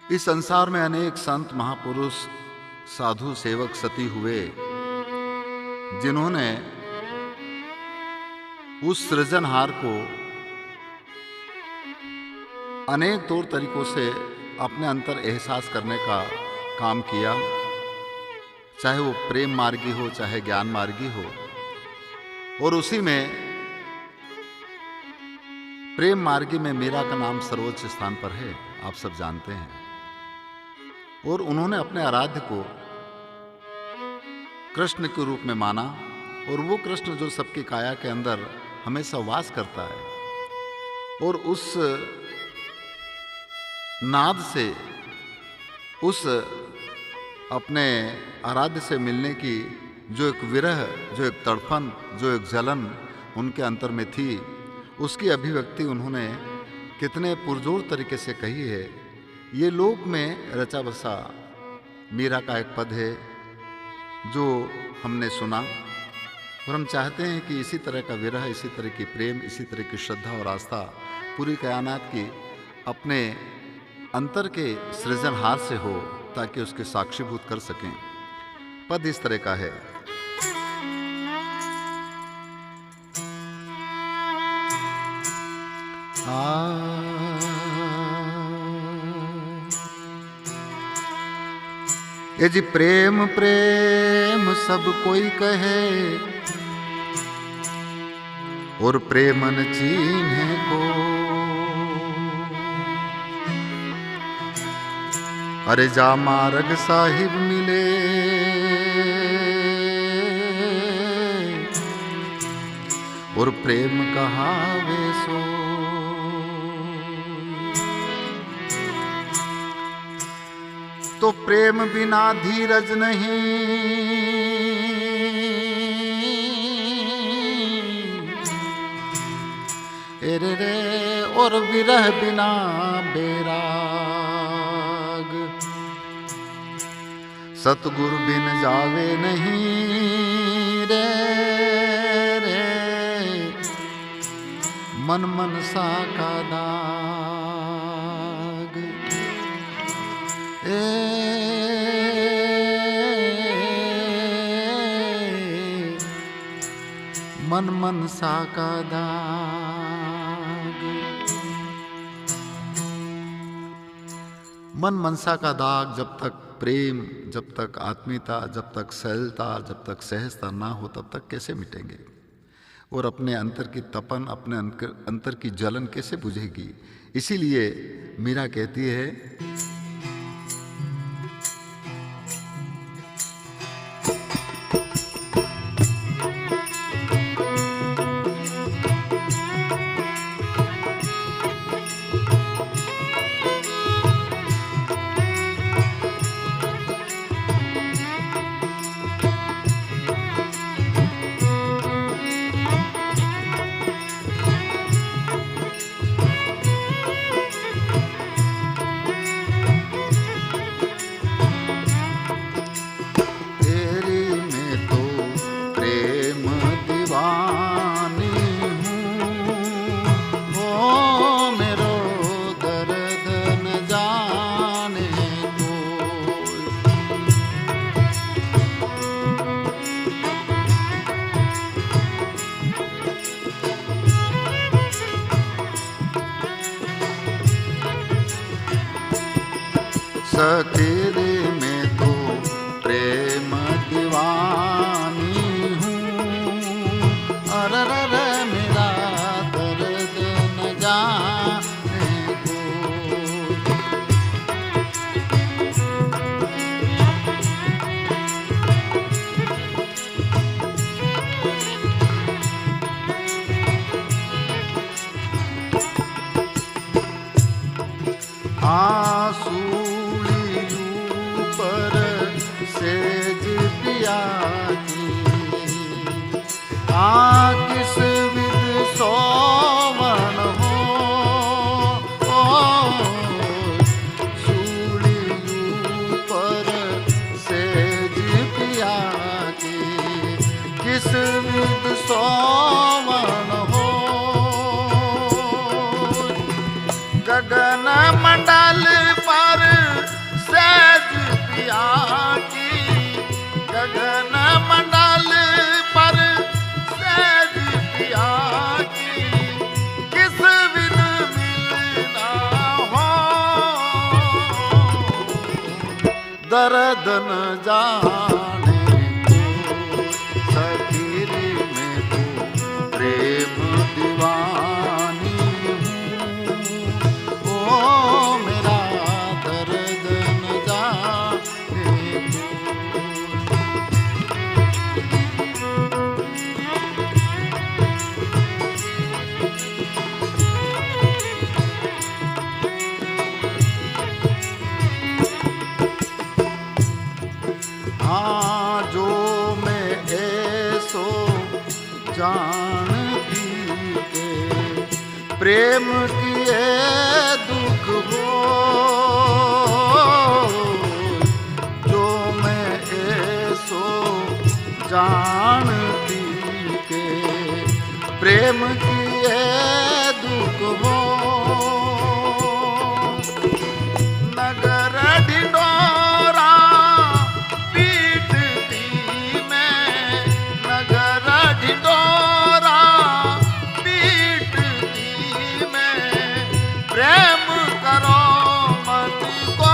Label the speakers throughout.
Speaker 1: इस संसार में अनेक संत महापुरुष साधु सेवक सती हुए जिन्होंने उस सृजनहार को अनेक तौर तरीकों से अपने अंतर एहसास करने का काम किया, चाहे वो प्रेम मार्गी हो चाहे ज्ञान मार्गी हो। और उसी में प्रेम मार्गी में मीरा का नाम सर्वोच्च स्थान पर है, आप सब जानते हैं। और उन्होंने अपने आराध्य को कृष्ण के रूप में माना, और वो कृष्ण जो सबकी काया के अंदर हमेशा वास करता है। और उस नाद से, उस अपने आराध्य से मिलने की जो एक विरह, जो एक तड़फन, जो एक जलन उनके अंतर में थी, उसकी अभिव्यक्ति उन्होंने कितने पुरजोर तरीके से कही है। ये लोक में रचा बसा मीरा का एक पद है जो हमने सुना, और हम चाहते हैं कि इसी तरह का विरह, इसी तरह की प्रेम, इसी तरह की श्रद्धा और आस्था पूरी कायनात की अपने अंतर के सृजनहार से हो, ताकि उसके साक्षीभूत कर सकें। पद इस तरह का है। ये जी प्रेम प्रेम सब कोई कहे, और प्रेमन चीन्हे को। अरे जा मार्ग साहिब मिले, और प्रेम कहावे सो। तो प्रेम बिना धीरज नहीं, रे रे, और विरह बिना बेराग। सतगुरु बिन जावे नहीं रे रे, मन मनसा का दाग। मन मनसा का दाग। मन मनसा का दाग जब तक प्रेम, जब तक आत्मीयता, जब तक सरलता, जब तक सहजता ना हो, तब तक कैसे मिटेंगे? और अपने अंतर की तपन, अपने अंतर की जलन कैसे बुझेगी? इसीलिए मीरा कहती है, सकेले में तो प्रेम दीवानी हूँ। अरर मेरा दर्द न जाने को। आंसू सेज पिया की, किस विध सोवन हो। सूलियू पर सेज पिया की, किस विध सोवन हो। गगन मंडल पर दर्द न जाने को सकीर में तू प्रेम दीवानी हूँ। ओ मेरा दर्द न जाने को। हाँ जो मैं ऐसो जानती के प्रेम किए दुख हो, जो मैं ऐसो जानती के प्रेम किए दुख हो। नगर ढिंढोरा ढिंढोरा पीटती में प्रेम करो मत को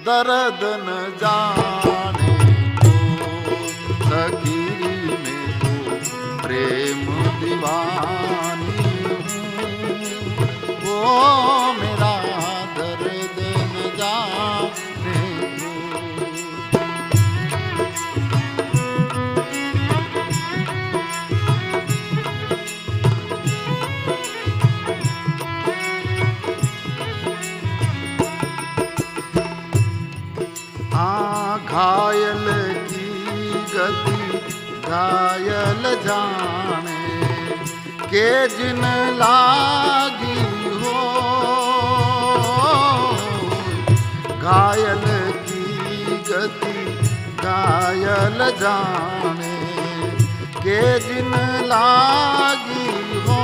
Speaker 1: दर्द न जाने को सकीरी में तो प्रेम दीवानी हूँ। वो मेरा दर्द न जाने को। घायल की गति घायल जाने के जिन लागी हो, घायल की गति घायल जाने के जिन लागी हो।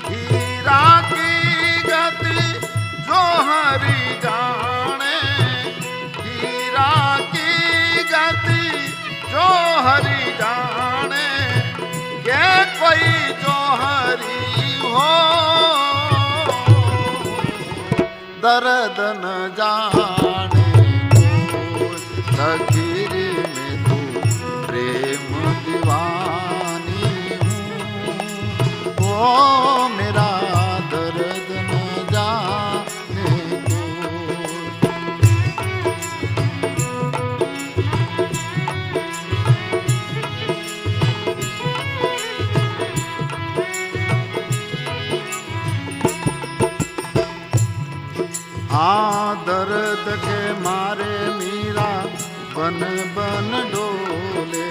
Speaker 1: हीरा की गति जो हरी जाने, हीरा की गति जो हरी जाने के कोई जो हरी हो दर्द न जाने को सकीर में तू प्रेम दीवानी हूँ। ओ मेरा दर्द न जाने को। दर्द के मारे मीरा बन बन डोले,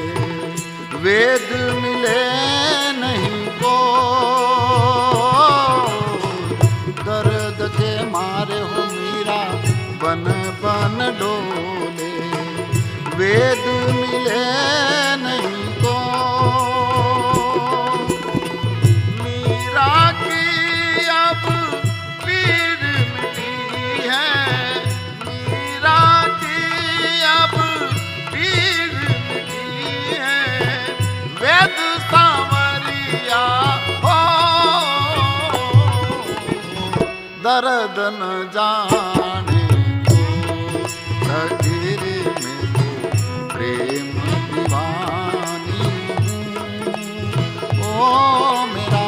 Speaker 1: वेद मिले नहीं को। दर्द के मारे हो मीरा बन बन डोले, वेद मिले नहीं को। मीरा की अब पीर मिटी है, मीरा की अब पीर मिटी है। वेद सांवरिया हो दर्द न जाने को सकीर में तो प्रेम दीवानी हूँ। ओ मेरा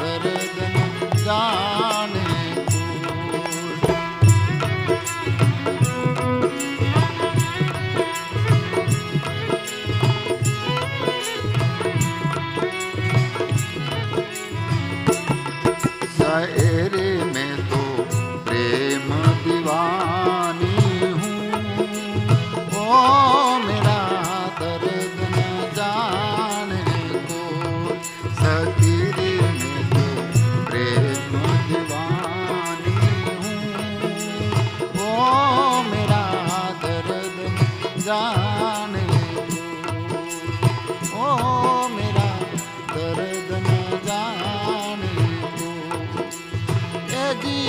Speaker 1: दर्द न जाने को। शायरी में तो प्रेम दीवानी हूँ। ओ मेरा दर्द न जाने को सकीरी में तो प्रेम दीवानी हूँ। ओ मेरा दर्द न जाने को। ओ मेरा दर्द न जाने को। जी